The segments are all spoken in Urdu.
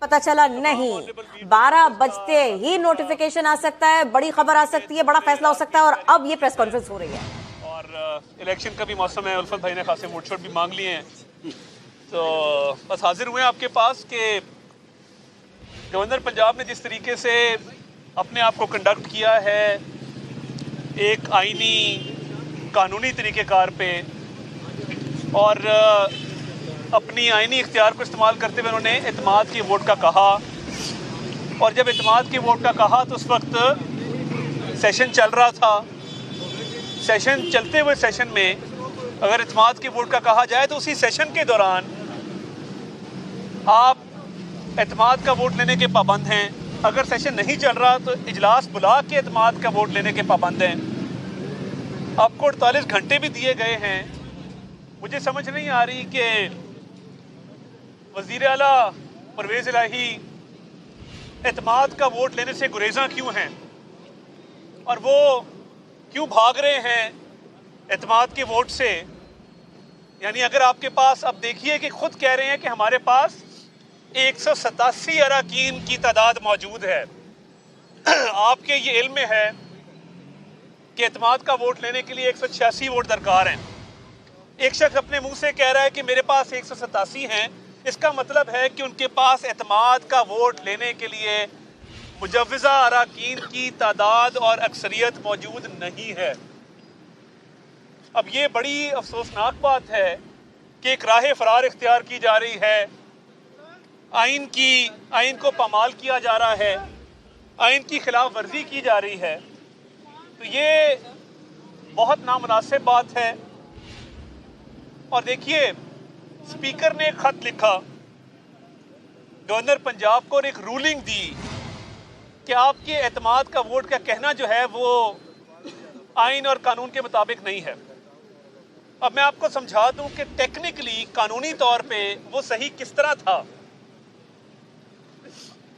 پتہ چلا نہیں 12 بجتے ہی نوٹیفیکیشن آ سکتا ہے، بڑی خبر آ سکتی ہے، بڑا فیصلہ ہو سکتا ہے، اور اب یہ پریس کانفرنس ہو رہی ہے اور الیکشن کا بھی موسم ہے. الفت بھائی نے خاصے موڈ شوٹ بھی مانگ لیے ہیں، تو بس حاضر ہوئے ہیں آپ کے پاس کہ گورنر پنجاب نے جس طریقے سے اپنے آپ کو کنڈکٹ کیا ہے ایک آئینی قانونی طریقہ کار پہ، اور اپنی آئینی اختیار کو استعمال کرتے ہوئے انہوں نے اعتماد کے ووٹ کا کہا، اور جب اعتماد کے ووٹ کا کہا تو اس وقت سیشن چل رہا تھا. سیشن چلتے ہوئے سیشن میں اگر اعتماد کے ووٹ کا کہا جائے تو اسی سیشن کے دوران آپ اعتماد کا ووٹ لینے کے پابند ہیں. اگر سیشن نہیں چل رہا تو اجلاس بلا کے اعتماد کا ووٹ لینے کے پابند ہیں. آپ کو 48 گھنٹے بھی دیے گئے ہیں. مجھے سمجھ نہیں آ رہی کہ وزیر اعلیٰ پرویز الہی اعتماد کا ووٹ لینے سے گریزاں کیوں ہیں، اور وہ کیوں بھاگ رہے ہیں اعتماد کے ووٹ سے. یعنی اگر آپ کے پاس، اب دیکھیے کہ خود کہہ رہے ہیں کہ ہمارے پاس 187 اراکین کی تعداد موجود ہے. آپ کے یہ علم میں ہے کہ اعتماد کا ووٹ لینے کے لیے 186 ووٹ درکار ہیں. ایک شخص اپنے منہ سے کہہ رہا ہے کہ میرے پاس 187 ہیں، اس کا مطلب ہے کہ ان کے پاس اعتماد کا ووٹ لینے کے لیے مجوزہ اراکین کی تعداد اور اکثریت موجود نہیں ہے. اب یہ بڑی افسوسناک بات ہے کہ ایک راہ فرار اختیار کی جا رہی ہے، آئین کو پامال کیا جا رہا ہے، آئین کی خلاف ورزی کی جا رہی ہے. تو یہ بہت نامناسب بات ہے. اور دیکھیے، اسپیکر نے ایک خط لکھا گورنر پنجاب کو اور ایک رولنگ دی کہ آپ کے اعتماد کا ووٹ کا کہنا جو ہے وہ آئین اور قانون کے مطابق نہیں ہے. اب میں آپ کو سمجھا دوں کہ ٹیکنیکلی قانونی طور پہ وہ صحیح کس طرح تھا.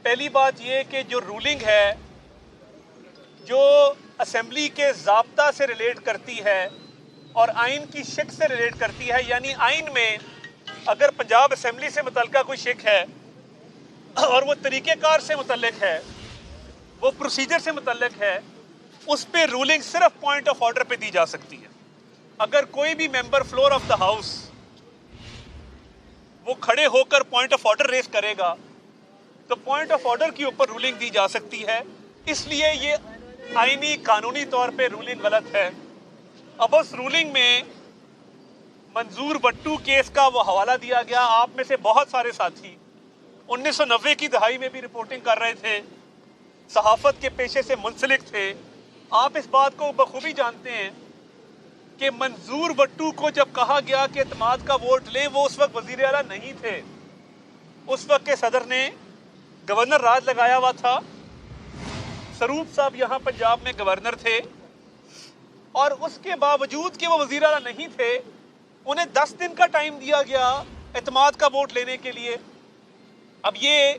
پہلی بات یہ کہ جو رولنگ ہے جو اسمبلی کے ضابطہ سے ریلیٹ کرتی ہے اور آئین کی شک سے ریلیٹ کرتی ہے، یعنی آئین میں اگر پنجاب اسمبلی سے متعلقہ کوئی شک ہے اور وہ طریقہ کار سے متعلق ہے، وہ پروسیجر سے متعلق ہے، اس پہ رولنگ صرف پوائنٹ آف آرڈر پہ دی جا سکتی ہے. اگر کوئی بھی ممبر فلور آف دا ہاؤس وہ کھڑے ہو کر پوائنٹ آف آرڈر ریز کرے گا تو پوائنٹ آف آرڈر کے اوپر رولنگ دی جا سکتی ہے. اس لیے یہ آئینی قانونی طور پہ رولنگ غلط ہے. اب اس رولنگ میں منظور بٹو کیس کا وہ حوالہ دیا گیا. آپ میں سے بہت سارے ساتھی 1990 کی دہائی میں بھی رپورٹنگ کر رہے تھے، صحافت کے پیشے سے منسلک تھے. آپ اس بات کو بخوبی جانتے ہیں کہ منظور بٹو کو جب کہا گیا کہ اعتماد کا ووٹ لیں، وہ اس وقت وزیر اعلیٰ نہیں تھے. اس وقت کے صدر نے گورنر راج لگایا ہوا تھا. سروپ صاحب یہاں پنجاب میں گورنر تھے، اور اس کے باوجود کہ وہ وزیر اعلیٰ نہیں تھے انہیں 10 دن کا ٹائم دیا گیا اعتماد کا ووٹ لینے کے لیے. اب یہ